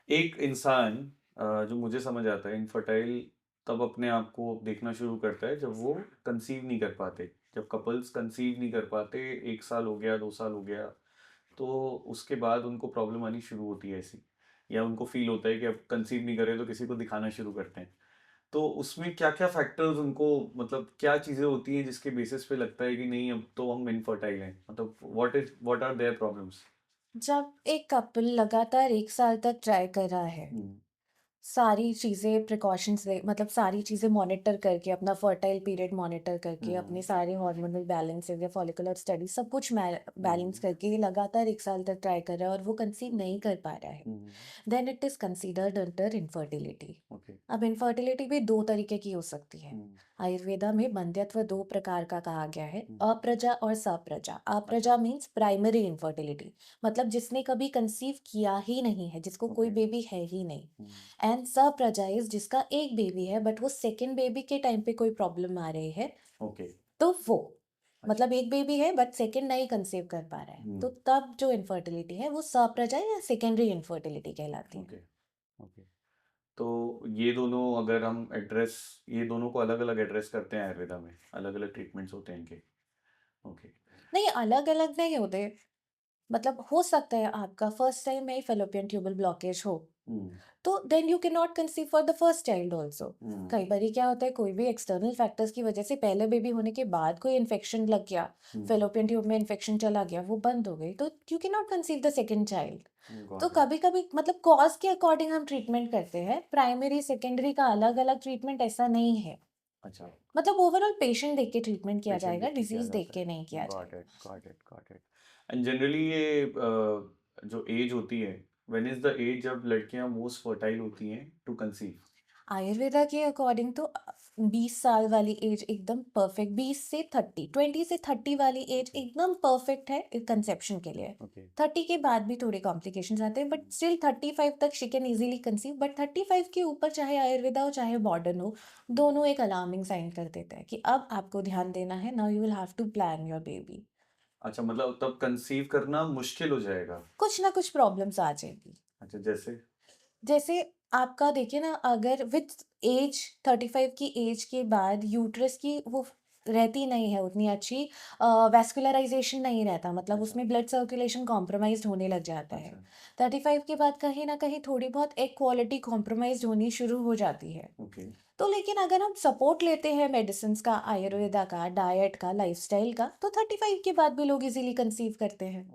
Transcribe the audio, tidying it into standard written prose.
एक इंसान जो मुझे समझ आता है इनफर्टाइल तब अपने आप को देखना शुरू करता है जब वो कंसीव नहीं कर पाते। जब कपल्स कंसीव नहीं कर पाते, 1 साल हो गया, 2 साल हो गया, तो उसके बाद उनको प्रॉब्लम आनी शुरू होती है ऐसी, या उनको फील होता है कि अब कंसीव नहीं करे तो किसी को दिखाना शुरू करते हैं। तो उसमें क्या क्या फैक्टर्स उनको, मतलब क्या चीज़ें होती हैं जिसके बेसिस पे लगता है कि नहीं अब तो हम इनफर्टाइल हैं, मतलब व्हाट आर देयर प्रॉब्लम्स। जब एक कपल लगातार 1 साल तक ट्राई कर रहा है, हम्म। सारी चीज़ें प्रिकॉशंस ले मतलब सारी चीज़ें मॉनिटर करके, अपना फर्टाइल पीरियड मॉनिटर करके, हम्म। अपने सारे हार्मोनल बैलेंसेस या फॉलिकुलर स्टडी सब कुछ बैलेंस हम्म। करके ये लगातार 1 साल तक ट्राई कर रहा है और वो कंसीव नहीं कर पा रहा है, hmm. Then it is considered under infertility. Okay. अब इनफर्टिलिटी भी 2 तरीके की हो सकती है। हम्म। आयुर्वेदा में वंध्यत्व 2 प्रकार का कहा गया है, हम्म। अप्रजा और सप्रजा। अच्छा। अप्रजा मीन्स प्राइमरी इनफर्टिलिटी, मतलब जिसने कभी कंसीव किया ही नहीं है, जिसको कोई ओके। बेबी है ही नहीं। हम्म। एंड सप्रजा इज़ जिसका एक बेबी है बट वो सेकंड बेबी के टाइम पे कोई प्रॉब्लम आ रही है, ओके। तो वो अच्छा। मतलब एक बेबी है बट सेकंड नहीं कंसीव कर पा रहा है, हम्म। तो तब जो इनफर्टिलिटी है वो सप्रजा या सेकेंडरी इनफर्टिलिटी कहलाती है। ओके। ओके। तो ये दोनों अगर हम एड्रेस, ये दोनों को अलग अलग एड्रेस करते हैं आयुर्वेदा में, अलग अलग ट्रीटमेंट्स होते हैं इनके। ओके। नहीं, अलग-अलग नहीं होते। मतलब हो सकता है आपका फर्स्ट टाइम में ही फैलोपियन ट्यूबल ब्लॉकेज हो, हम्म। तो then you can not conceive for the first child also. Hmm. कई बारी क्या होता है, कोई भी एक्सटर्नल फैक्टर्स की वजह से पहले बेबी होने के बाद कोई इन्फेक्शन लग गया, हम्म। फैलोपियन ट्यूब में इन्फेक्शन चला गया, वो बंद हो गई, तो you can not conceive the second child. तो गॉट इट। कभी-कभी मतलब कॉज़ के अकॉर्डिंग हम ट्रीटमेंट करते हैं, प्राइमरी, सेकेंडरी का अलग-अलग ट्रीटमेंट ऐसा नहीं है। अच्छा। मतलब ओवरऑल पेशेंट देख के ट्रीटमेंट किया पेशेंट जाएगा, देख के किया डिज़ीज़ देख जाता के नहीं है। किया गॉट जाएगा। It, got it, got it. And generally ये जो एज होती है, व्हेन इज द एज जब लड़कियां मोस्ट फर्टाइल होती हैं टू कंसीव? आयुर्वेदा के अकॉर्डिंग तो 20 साल वाली एज एकदम परफेक्ट, 20 से 30, 20 से 30 वाली एज ओके। एकदम परफेक्ट है कंसेप्शन के लिए। ओके। 30 के बाद भी थोड़े कॉम्प्लिकेशंस आते हैं बट स्टिल 35 तक she can easily conceive, but 35 के ऊपर चाहे आयुर्वेदा हो चाहे मॉडर्न हो, दोनों एक अलार्मिंग साइन कर देता है कि अब आपको ध्यान देना है, now you will have to plan your baby. अच्छा, मतलब तब कंसीव करना मुश्किल हो जाएगा। कुछ ना कुछ प्रॉब्लम्स आ जाएंगी। अच्छा, जैसे? जैसे आपका देखिए ना, अगर विथ एज 35 की एज के बाद यूट्रस की वो रहती नहीं है उतनी अच्छी, वैस्कुलराइजेशन नहीं रहता, मतलब अच्छा। उसमें ब्लड सर्कुलेशन कॉम्प्रोमाइज्ड होने लग जाता है। अच्छा। 35 के बाद कहीं ना कहीं थोड़ी बहुत एक क्वालिटी कॉम्प्रोमाइज्ड होनी शुरू हो जाती है। ओके। तो लेकिन अगर हम सपोर्ट लेते हैं मेडिसिन का, आयुर्वेदा का, डाइट का, लाइफस्टाइल का, तो 35 के बाद भी लोग इजीली कंसीव करते हैं।